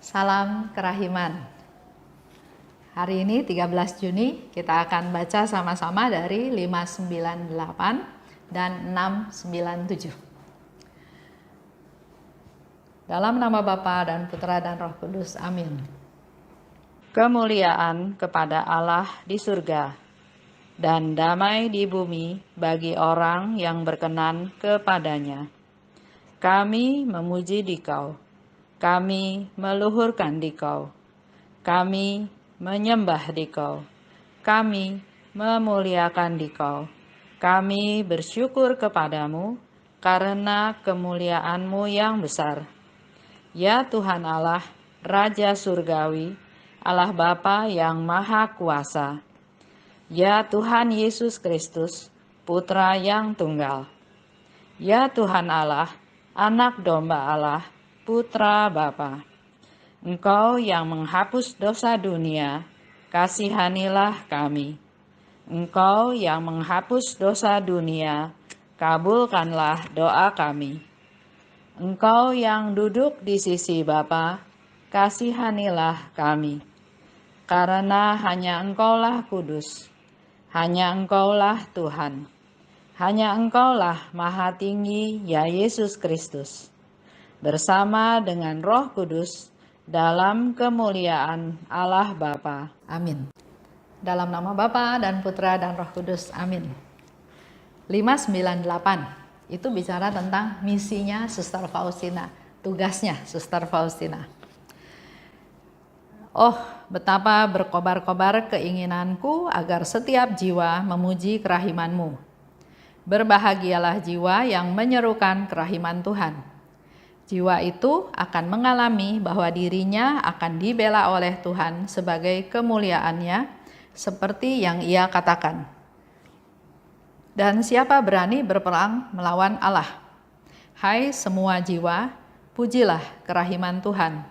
Salam kerahiman. Hari ini 13 Juni kita akan baca sama-sama dari 598 dan 697. Dalam nama Bapa dan Putra dan Roh Kudus. Amin. Kemuliaan kepada Allah di surga dan damai di bumi bagi orang yang berkenan kepadanya. Kami memuji Dikau, kami meluhurkan Dikau, kami menyembah Dikau, kami memuliakan Dikau, kami bersyukur kepadamu karena kemuliaan-Mu yang besar. Ya Tuhan Allah, Raja Surgawi, Allah Bapa yang Maha Kuasa. Ya Tuhan Yesus Kristus, Putra yang Tunggal. Ya Tuhan Allah, Anak Domba Allah, Putra Bapa. Engkau yang menghapus dosa dunia, kasihanilah kami. Engkau yang menghapus dosa dunia, kabulkanlah doa kami. Engkau yang duduk di sisi Bapa, kasihanilah kami. Karena hanya Engkaulah kudus, hanya Engkaulah Tuhan. Hanya Engkaulah Maha Tinggi, ya Yesus Kristus, bersama dengan Roh Kudus dalam kemuliaan Allah Bapa. Amin. Dalam nama Bapa dan Putra dan Roh Kudus. Amin. 598 itu bicara tentang misinya Suster Faustina, tugasnya Suster Faustina. Oh, betapa berkobar-kobar keinginanku agar setiap jiwa memuji kerahiman-Mu. Berbahagialah jiwa yang menyerukan kerahiman Tuhan. Jiwa itu akan mengalami bahwa dirinya akan dibela oleh Tuhan sebagai kemuliaannya, seperti yang ia katakan. Dan siapa berani berperang melawan Allah? Hai semua jiwa, pujilah kerahiman Tuhan,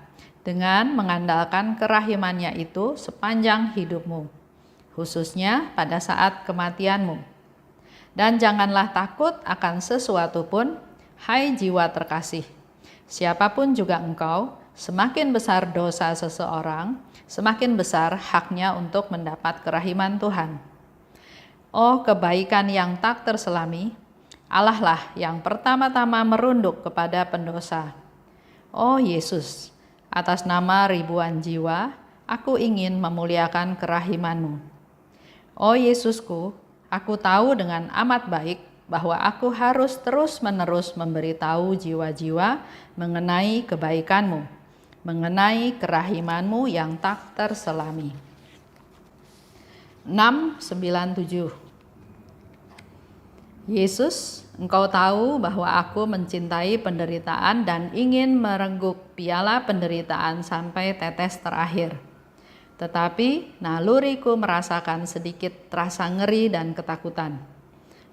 dengan mengandalkan kerahimannya itu sepanjang hidupmu, khususnya pada saat kematianmu. Dan janganlah takut akan sesuatu pun, hai jiwa terkasih. Siapapun juga engkau, semakin besar dosa seseorang, semakin besar haknya untuk mendapat kerahiman Tuhan. Oh kebaikan yang tak terselami, Allah lah yang pertama-tama merunduk kepada pendosa. Oh Yesus, atas nama ribuan jiwa, aku ingin memuliakan kerahiman-Mu. Oh Yesusku, aku tahu dengan amat baik bahwa aku harus terus-menerus memberitahu jiwa-jiwa mengenai kebaikan-Mu, mengenai kerahiman-Mu yang tak terselami. 697. Yesus, Engkau tahu bahwa aku mencintai penderitaan dan ingin merenggut piala penderitaan sampai tetes terakhir. Tetapi naluriku merasakan sedikit rasa ngeri dan ketakutan.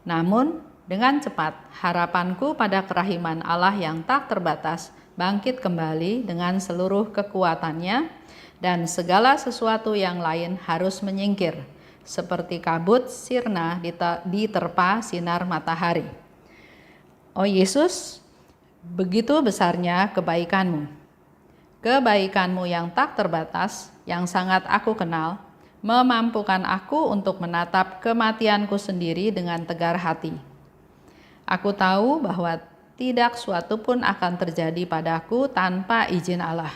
Namun dengan cepat harapanku pada kerahiman Allah yang tak terbatas bangkit kembali dengan seluruh kekuatannya, dan segala sesuatu yang lain harus menyingkir, seperti kabut sirna diterpa sinar matahari. Oh Yesus, begitu besarnya kebaikan-Mu. Kebaikan-Mu yang tak terbatas, yang sangat aku kenal, memampukan aku untuk menatap kematianku sendiri dengan tegar hati. Aku tahu bahwa tidak suatu pun akan terjadi padaku tanpa izin Allah.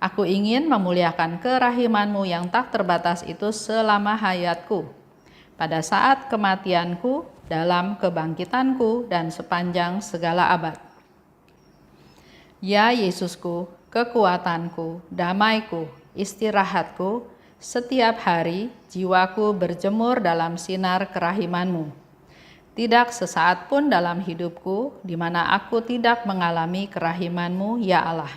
Aku ingin memuliakan kerahiman-Mu yang tak terbatas itu selama hayatku, pada saat kematianku, dalam kebangkitanku, dan sepanjang segala abad. Ya Yesusku, kekuatanku, damaiku, istirahatku, setiap hari jiwaku berjemur dalam sinar kerahiman-Mu. Tidak sesaat pun dalam hidupku di mana aku tidak mengalami kerahiman-Mu, ya Allah.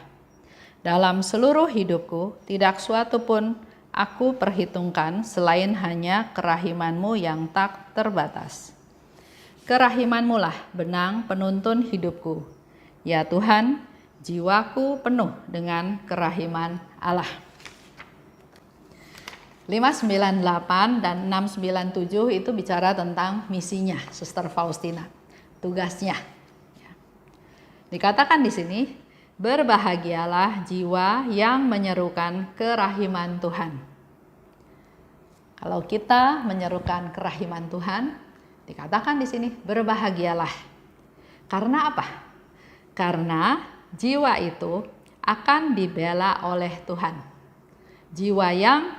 Dalam seluruh hidupku, tidak suatu pun aku perhitungkan selain hanya kerahiman-Mu yang tak terbatas. Kerahiman-Mu lah benang penuntun hidupku. Ya Tuhan, jiwaku penuh dengan kerahiman Allah. 598 dan 697 itu bicara tentang misinya Suster Faustina, tugasnya. Dikatakan di sini, Berbahagialah jiwa yang menyerukan kerahiman Tuhan. Kalau kita menyerukan kerahiman Tuhan, dikatakan di sini berbahagialah. Karena apa? Karena jiwa itu akan dibela oleh Tuhan. Jiwa yang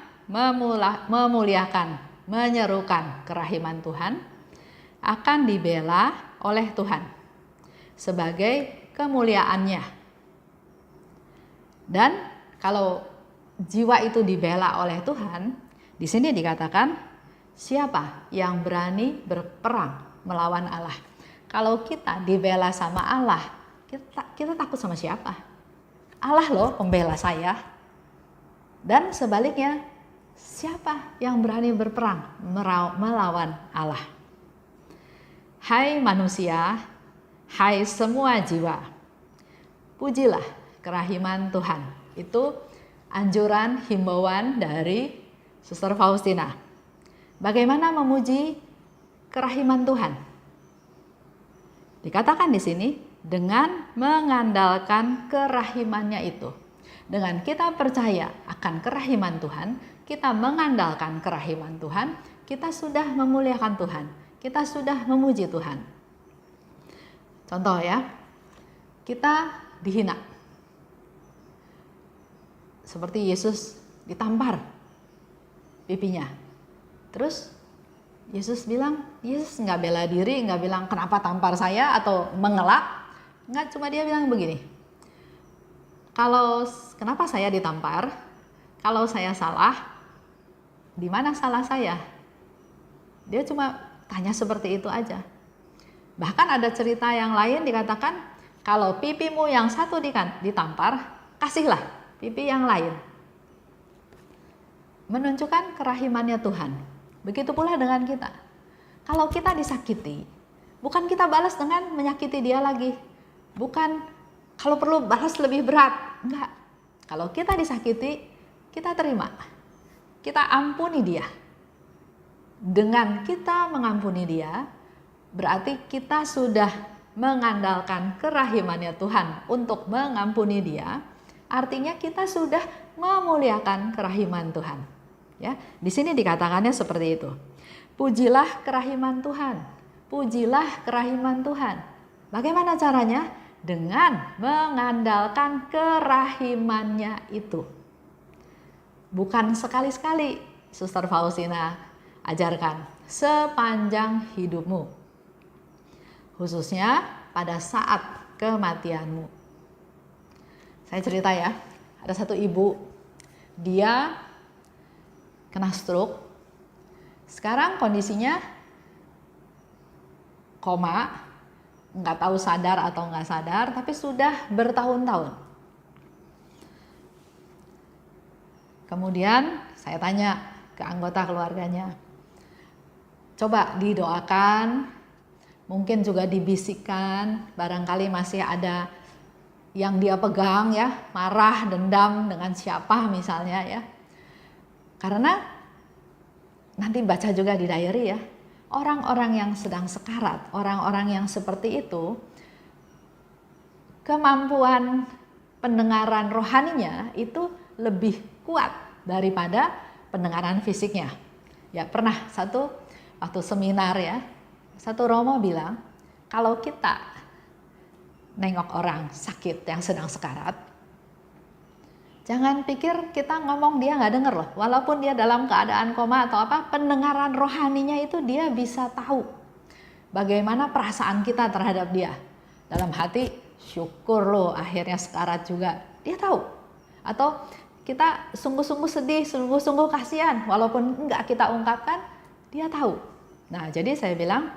memuliakan, menyerukan kerahiman Tuhan akan dibela oleh Tuhan sebagai kemuliaannya. Dan kalau jiwa itu dibela oleh Tuhan, di sini dikatakan siapa yang berani berperang melawan Allah. Kalau kita dibela sama Allah, kita takut sama siapa? Allah loh pembela saya. Dan sebaliknya, siapa yang berani berperang melawan Allah? Hai manusia, hai semua jiwa, pujilah kerahiman Tuhan. Itu anjuran himbauan dari Suster Faustina. Bagaimana memuji kerahiman Tuhan? Dikatakan di sini dengan mengandalkan kerahimannya itu. Dengan kita percaya akan kerahiman Tuhan, kita mengandalkan kerahiman Tuhan, kita sudah memuliakan Tuhan, kita sudah memuji Tuhan. Contoh ya, kita dihina. Seperti Yesus ditampar pipinya. Terus Yesus bilang, Yesus nggak bela diri, nggak bilang kenapa tampar saya atau mengelak. Nggak, cuma dia bilang begini, kenapa saya ditampar? Kalau saya salah, di mana salah saya? Dia cuma tanya seperti itu aja. Bahkan ada cerita yang lain dikatakan, kalau pipimu yang satu ditampar, kasihlah pipi yang lain. Menunjukkan kerahimannya Tuhan. Begitu pula dengan kita. Kalau kita disakiti, bukan kita balas dengan menyakiti dia lagi. Bukan kalau perlu balas lebih berat. Enggak. Kalau kita disakiti, kita terima. Kita ampuni dia. Dengan kita mengampuni dia, berarti kita sudah mengandalkan kerahimannya Tuhan untuk mengampuni dia. Artinya kita sudah memuliakan kerahiman Tuhan. Ya, di sini dikatakannya seperti itu. Pujilah kerahiman Tuhan. Pujilah kerahiman Tuhan. Bagaimana caranya? Dengan mengandalkan kerahimannya itu. Bukan sekali-sekali, Suster Faustina ajarkan, sepanjang hidupmu. Khususnya pada saat kematianmu. Saya cerita ya, ada satu ibu, dia kena stroke. Sekarang kondisinya koma, nggak tahu sadar atau nggak sadar, tapi sudah bertahun-tahun. Kemudian saya tanya ke anggota keluarganya, coba didoakan, mungkin juga dibisikkan, barangkali masih ada yang dia pegang ya, marah, dendam dengan siapa misalnya ya. Karena nanti baca juga di diary ya, orang-orang yang sedang sekarat, orang-orang yang seperti itu, kemampuan pendengaran rohaninya itu lebih kuat daripada pendengaran fisiknya. Ya pernah waktu seminar ya, satu romo bilang, kalau kita nengok orang sakit yang sedang sekarat, jangan pikir kita ngomong dia nggak denger loh. Walaupun dia dalam keadaan koma atau apa, pendengaran rohaninya itu dia bisa tahu bagaimana perasaan kita terhadap dia. Dalam hati, syukur loh akhirnya sekarat juga. Dia tahu. Atau kita sungguh-sungguh sedih, sungguh-sungguh kasihan. Walaupun nggak kita ungkapkan, dia tahu. Nah jadi saya bilang,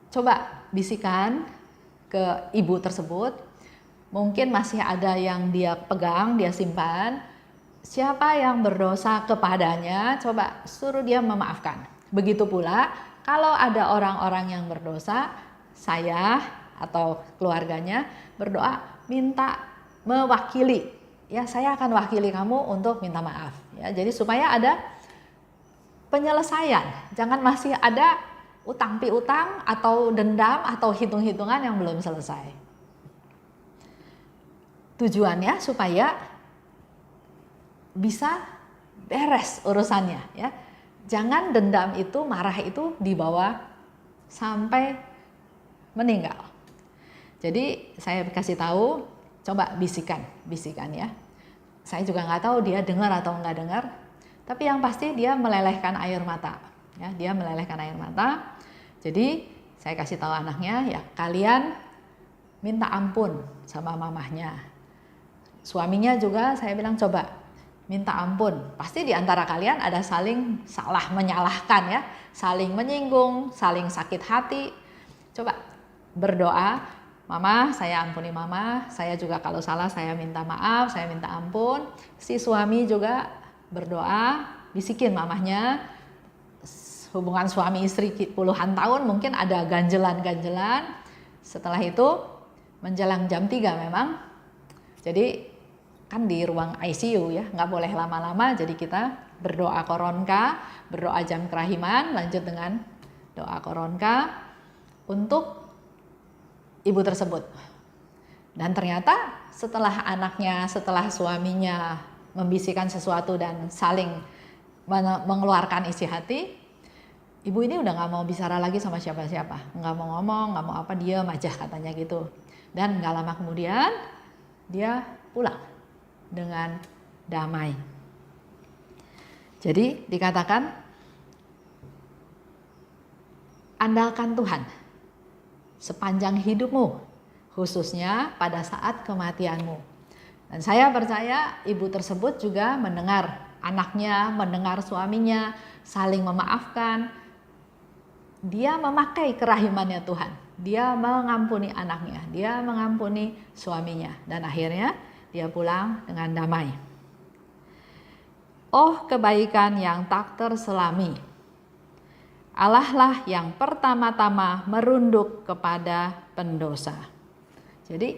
coba bisikan ke ibu tersebut. Mungkin masih ada yang dia pegang, dia simpan. Siapa yang berdosa kepadanya, coba suruh dia memaafkan. Begitu pula kalau ada orang-orang yang berdosa, saya atau keluarganya berdoa minta mewakili. Ya, saya akan wakili kamu untuk minta maaf. Ya, jadi supaya ada penyelesaian. Jangan masih ada utang piutang atau dendam atau hitung-hitungan yang belum selesai. Tujuannya supaya bisa beres urusannya ya. Jangan dendam itu, marah itu dibawa sampai meninggal. Jadi saya kasih tahu, coba bisikan ya. Saya juga nggak tahu dia dengar atau nggak dengar, tapi yang pasti dia melelehkan air mata. Ya, dia melelehkan air mata. Jadi saya kasih tahu anaknya, ya kalian minta ampun sama mamahnya. Suaminya juga saya bilang coba minta ampun. Pasti di antara kalian ada saling salah menyalahkan ya, saling menyinggung, saling sakit hati. Coba berdoa, mama saya ampuni mama, saya juga kalau salah saya minta maaf, saya minta ampun. Si suami juga berdoa, bisikin mamahnya. Hubungan suami istri puluhan tahun mungkin ada ganjelan-ganjelan. Setelah itu menjelang jam 3 memang. Jadi kan di ruang ICU ya, nggak boleh lama-lama, jadi kita berdoa koronka, berdoa jam kerahiman, lanjut dengan doa koronka untuk ibu tersebut. Dan ternyata setelah anaknya, setelah suaminya membisikkan sesuatu dan saling mengeluarkan isi hati, ibu ini udah nggak mau bicara lagi sama siapa-siapa, nggak mau ngomong, nggak mau apa, diam aja katanya gitu. Dan nggak lama kemudian dia pulang dengan damai. Jadi dikatakan andalkan Tuhan sepanjang hidupmu, khususnya pada saat kematianmu. Dan saya percaya ibu tersebut juga mendengar anaknya, mendengar suaminya saling memaafkan. Dia memakai kerahimannya Tuhan. Dia mengampuni anaknya, dia mengampuni suaminya, dan akhirnya dia pulang dengan damai. Oh kebaikan yang tak terselami, Allah lah yang pertama-tama merunduk kepada pendosa. Jadi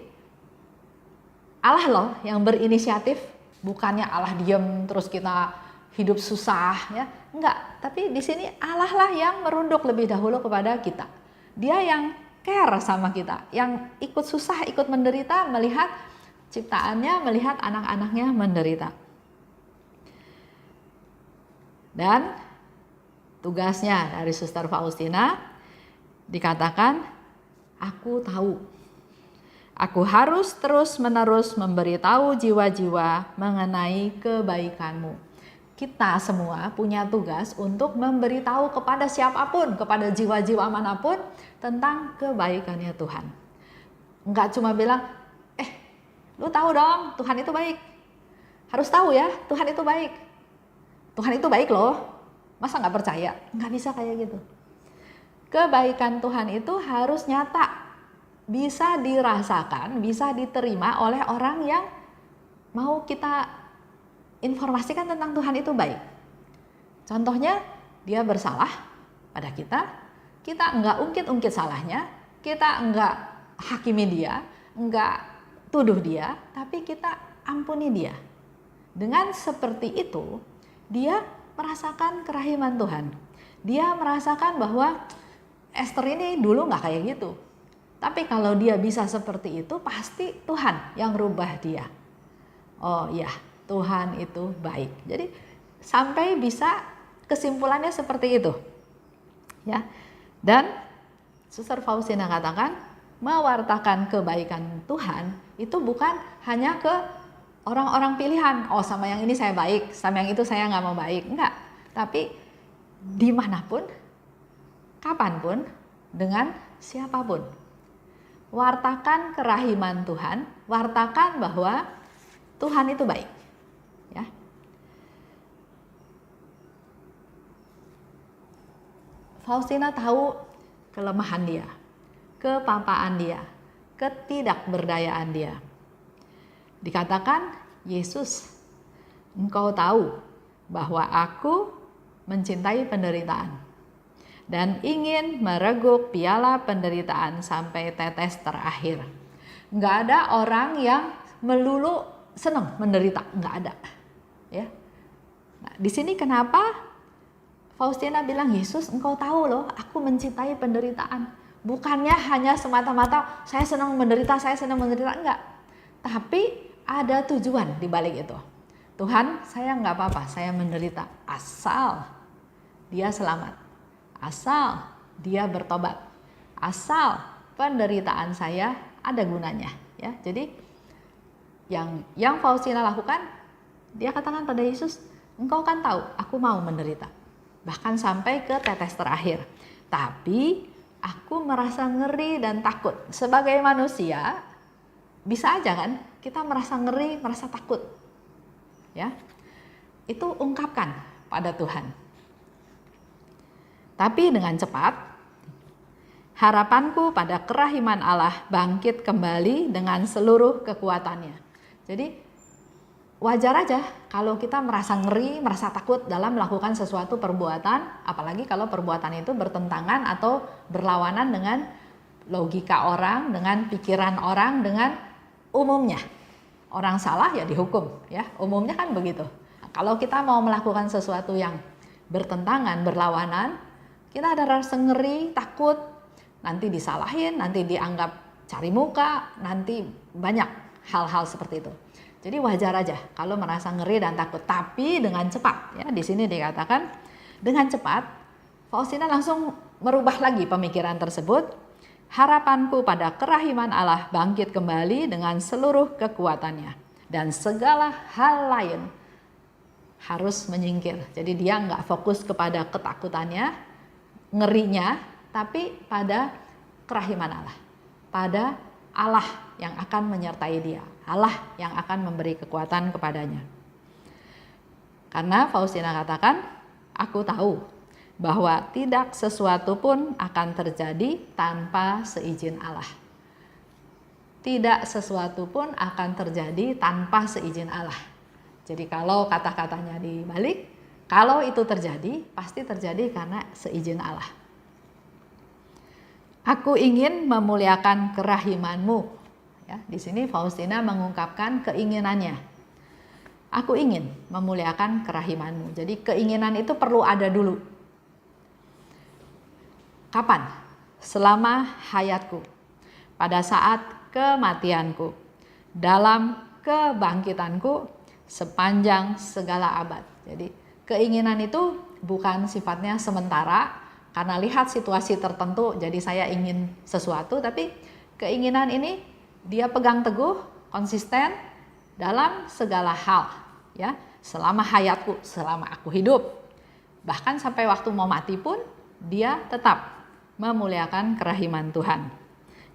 Allah loh yang berinisiatif, bukannya Allah diam terus kita hidup susah ya. Enggak, tapi di sini Allah lah yang merunduk lebih dahulu kepada kita. Dia yang care sama kita, yang ikut susah, ikut menderita, melihat ciptaannya, melihat anak-anaknya menderita. Dan tugasnya dari Suster Faustina dikatakan, aku tahu, aku harus terus-menerus memberitahu jiwa-jiwa mengenai kebaikanmu. Kita semua punya tugas untuk memberitahu kepada siapapun, kepada jiwa-jiwa manapun tentang kebaikannya Tuhan. Enggak cuma bilang, lu tahu dong Tuhan itu baik. Harus tahu ya, Tuhan itu baik. Tuhan itu baik loh. Masa nggak percaya? Nggak bisa kayak gitu. Kebaikan Tuhan itu harus nyata, bisa dirasakan, bisa diterima oleh orang yang mau kita informasikan tentang Tuhan itu baik. Contohnya, dia bersalah pada kita nggak ungkit-ungkit salahnya, kita nggak hakimi dia, nggak tuduh dia, tapi kita ampuni dia. Dengan seperti itu, dia merasakan kerahiman Tuhan. Dia merasakan bahwa Esther ini dulu nggak kayak gitu. Tapi kalau dia bisa seperti itu, pasti Tuhan yang rubah dia. Oh iya, Tuhan itu baik. Jadi sampai bisa kesimpulannya seperti itu. Ya. Dan Suster Faustina katakan, mewartakan kebaikan Tuhan itu bukan hanya ke orang-orang pilihan. Oh, sama yang ini saya baik, sama yang itu saya nggak mau baik. Enggak. Tapi dimanapun, kapanpun, dengan siapapun. Wartakan kerahiman Tuhan, wartakan bahwa Tuhan itu baik. Ya. Faustina tahu kelemahan dia, kepapaan dia, ketidakberdayaan dia. Dikatakan, Yesus, engkau tahu bahwa aku mencintai penderitaan dan ingin mereguk piala penderitaan sampai tetes terakhir. Nggak ada orang yang melulu senang menderita, nggak ada. Ya. Nah, di sini kenapa Faustina bilang, Yesus engkau tahu loh aku mencintai penderitaan. Bukannya hanya semata-mata saya senang menderita, enggak. Tapi ada tujuan di balik itu. Tuhan, saya nggak apa-apa, saya menderita asal dia selamat, asal dia bertobat, asal penderitaan saya ada gunanya. Ya, jadi yang Faustina lakukan, dia katakan pada Yesus, engkau kan tahu aku mau menderita, bahkan sampai ke tetes terakhir. Tapi aku merasa ngeri dan takut. Sebagai manusia, bisa aja kan kita merasa ngeri, merasa takut. Ya, itu ungkapkan pada Tuhan. Tapi dengan cepat, harapanku pada kerahiman Allah bangkit kembali dengan seluruh kekuatannya. Jadi wajar aja kalau kita merasa ngeri, merasa takut dalam melakukan sesuatu perbuatan, apalagi kalau perbuatan itu bertentangan atau berlawanan dengan logika orang, dengan pikiran orang, dengan umumnya. Orang salah ya dihukum, ya. Umumnya kan begitu. Nah, kalau kita mau melakukan sesuatu yang bertentangan, berlawanan, kita ada rasa ngeri, takut, nanti disalahin, nanti dianggap cari muka, nanti banyak hal-hal seperti itu. Jadi wajar aja kalau merasa ngeri dan takut, tapi dengan cepat. Ya, di sini dikatakan dengan cepat, Faustina langsung merubah lagi pemikiran tersebut. Harapanku pada kerahiman Allah bangkit kembali dengan seluruh kekuatannya, dan segala hal lain harus menyingkir. Jadi dia nggak fokus kepada ketakutannya, ngerinya, tapi pada kerahiman Allah, pada Allah yang akan menyertai dia, Allah yang akan memberi kekuatan kepadanya. Karena Faustina katakan, aku tahu bahwa tidak sesuatu pun akan terjadi tanpa seizin Allah. Tidak sesuatu pun akan terjadi tanpa seizin Allah. Jadi kalau kata-katanya dibalik, kalau itu terjadi, pasti terjadi karena seizin Allah. Aku ingin memuliakan kerahimanmu. Ya, di sini Faustina mengungkapkan keinginannya. Aku ingin memuliakan kerahimanmu. Jadi keinginan itu perlu ada dulu. Kapan? Selama hayatku, pada saat kematianku, dalam kebangkitanku, sepanjang segala abad. Jadi keinginan itu bukan sifatnya sementara, karena lihat situasi tertentu jadi saya ingin sesuatu, tapi keinginan ini dia pegang teguh, konsisten dalam segala hal, ya, selama hayatku, selama aku hidup. Bahkan sampai waktu mau mati pun dia tetap memuliakan kerahiman Tuhan.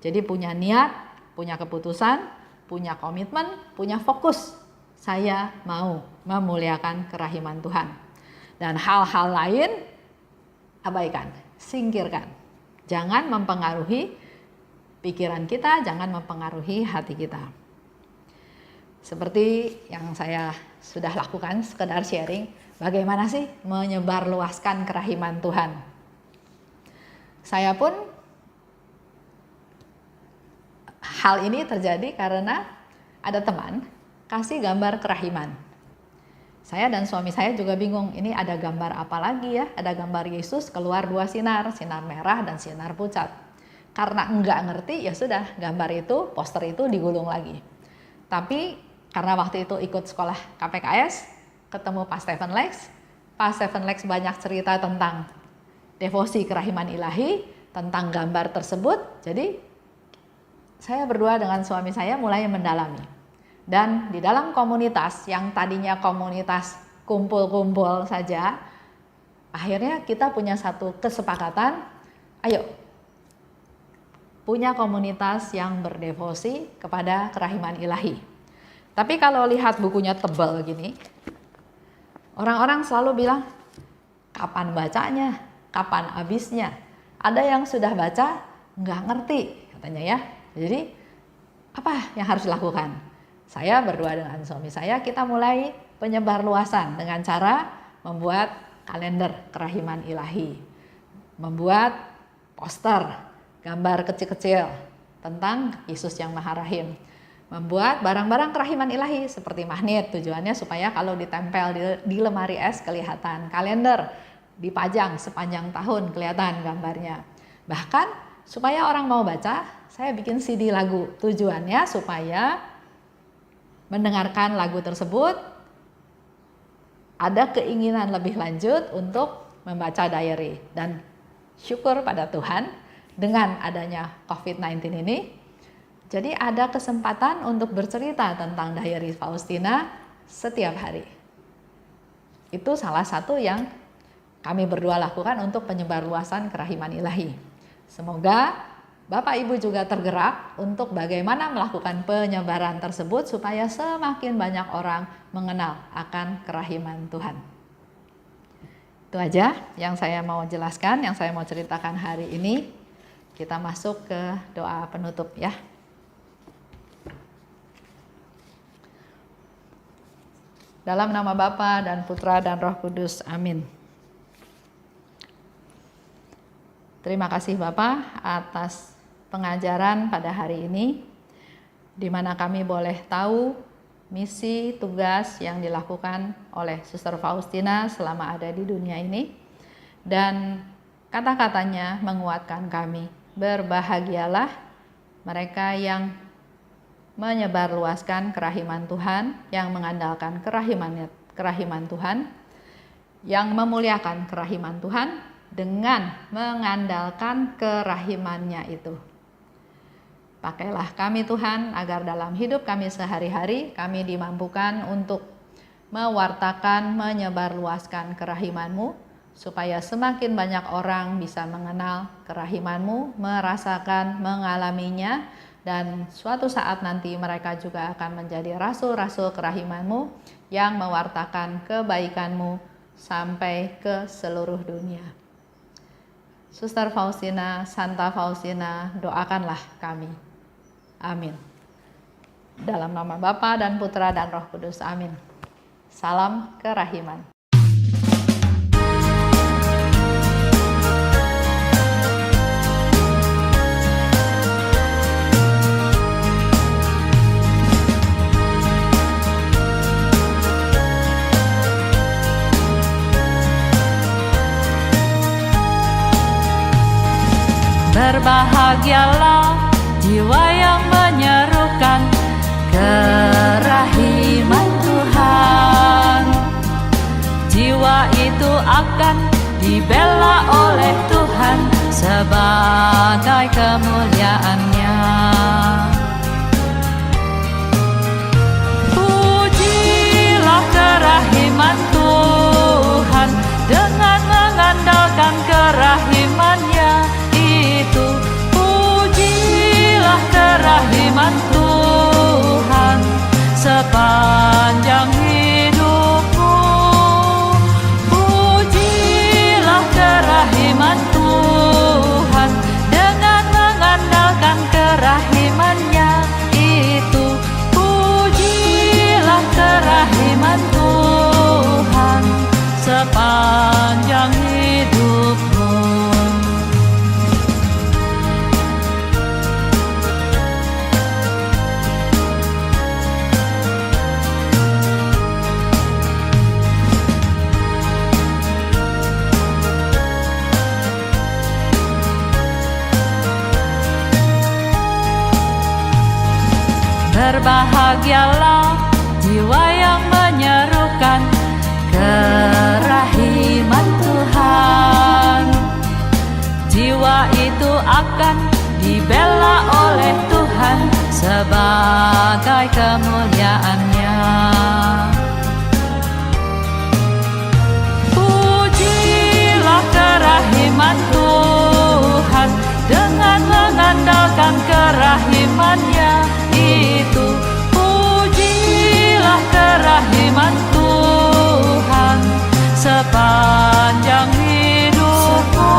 Jadi punya niat, punya keputusan, punya komitmen, punya fokus. Saya mau memuliakan kerahiman Tuhan. Dan hal-hal lain abaikan, singkirkan. Jangan mempengaruhi pikiran kita, jangan mempengaruhi hati kita. Seperti yang saya sudah lakukan, sekedar sharing, bagaimana sih menyebarluaskan kerahiman Tuhan. Saya pun hal ini terjadi karena ada teman kasih gambar kerahiman. Saya dan suami saya juga bingung, ini ada gambar apa lagi ya? Ada gambar Yesus keluar 2 sinar, sinar merah dan sinar pucat. Karena enggak ngerti, ya sudah, gambar itu, poster itu digulung lagi. Tapi karena waktu itu ikut sekolah KPKS, ketemu Pak Stephen Lex. Pak Stephen Lex banyak cerita tentang devosi kerahiman ilahi, tentang gambar tersebut. Jadi saya berdua dengan suami saya mulai mendalami. Dan di dalam komunitas yang tadinya komunitas kumpul-kumpul saja, akhirnya kita punya satu kesepakatan, ayo punya komunitas yang berdevosi kepada kerahiman ilahi. Tapi kalau lihat bukunya tebal gini, orang-orang selalu bilang, kapan bacanya? Kapan habisnya? Ada yang sudah baca nggak ngerti katanya ya. Jadi apa yang harus dilakukan? Saya berdua dengan suami saya, kita mulai penyebar luasan dengan cara membuat kalender kerahiman ilahi, membuat poster, gambar kecil-kecil tentang Yesus yang Maha Rahim, membuat barang-barang kerahiman ilahi seperti magnet, tujuannya supaya kalau ditempel di lemari es kelihatan, kalender dipajang sepanjang tahun kelihatan gambarnya. Bahkan supaya orang mau baca, saya bikin CD lagu. Tujuannya supaya mendengarkan lagu tersebut, ada keinginan lebih lanjut untuk membaca diary. Dan syukur pada Tuhan, dengan adanya COVID-19 ini, jadi ada kesempatan untuk bercerita tentang diary Faustina setiap hari. Itu salah satu yang kami berdua lakukan untuk penyebarluasan kerahiman ilahi. Semoga Bapak Ibu juga tergerak untuk bagaimana melakukan penyebaran tersebut supaya semakin banyak orang mengenal akan kerahiman Tuhan. Itu aja yang saya mau jelaskan, yang saya mau ceritakan hari ini. Kita masuk ke doa penutup ya. Dalam nama Bapa dan Putra dan Roh Kudus, amin. Terima kasih Bapak atas pengajaran pada hari ini, di mana kami boleh tahu misi tugas yang dilakukan oleh Suster Faustina selama ada di dunia ini, dan kata-katanya menguatkan kami. Berbahagialah mereka yang menyebarluaskan kerahiman Tuhan, yang mengandalkan kerahiman Tuhan, yang memuliakan kerahiman Tuhan dengan mengandalkan kerahimannya itu. Pakailah kami Tuhan, agar dalam hidup kami sehari-hari kami dimampukan untuk mewartakan, menyebarluaskan kerahiman-Mu, supaya semakin banyak orang bisa mengenal kerahiman-Mu, merasakan, mengalaminya, dan suatu saat nanti mereka juga akan menjadi rasul-rasul kerahiman-Mu yang mewartakan kebaikan-Mu sampai ke seluruh dunia. Suster Faustina, Santa Faustina, doakanlah kami. Amin. Dalam nama Bapa dan Putra dan Roh Kudus, amin. Salam kerahiman. Berbahagialah jiwa yang menyerukan kerahiman Tuhan. Jiwa itu akan dibela oleh Tuhan sebagai kemuliaan-Nya. Pujilah kerahiman Tuhan dengan mengandalkan kerahiman-Nya. Pujilah kerahiman Tuhan sepanjang hidupmu. Pujilah kerahiman Tuhan dengan mengandalkan kerahiman-Nya itu. Pujilah kerahiman Tuhan sepanjang hidupmu. Berbahagialah jiwa yang menyerukan kerahiman Tuhan. Jiwa itu akan dibela oleh Tuhan sebagai kemuliaan-Nya. Pujilah kerahiman Tuhan dengan mengandalkan kerahiman-Nya itu. Pujilah kerahiman Tuhan sepanjang hidupmu.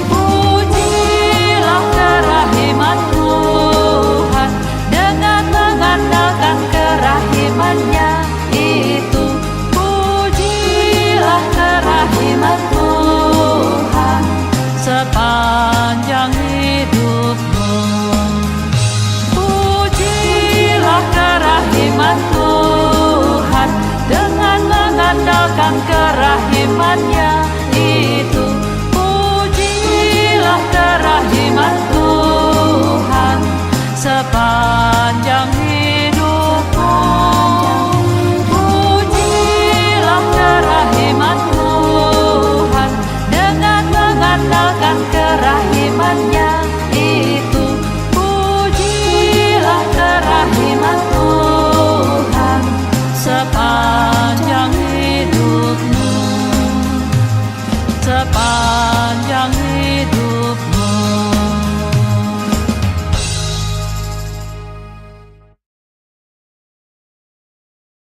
Pujilah kerahiman Tuhan dengan mengandalkan kerahiman-Nya itu. Pujilah kerahiman Tuhan sepanjang hidupmu. Pujilah kerahiman Tuhan dengan mengandalkan kerahiman-Nya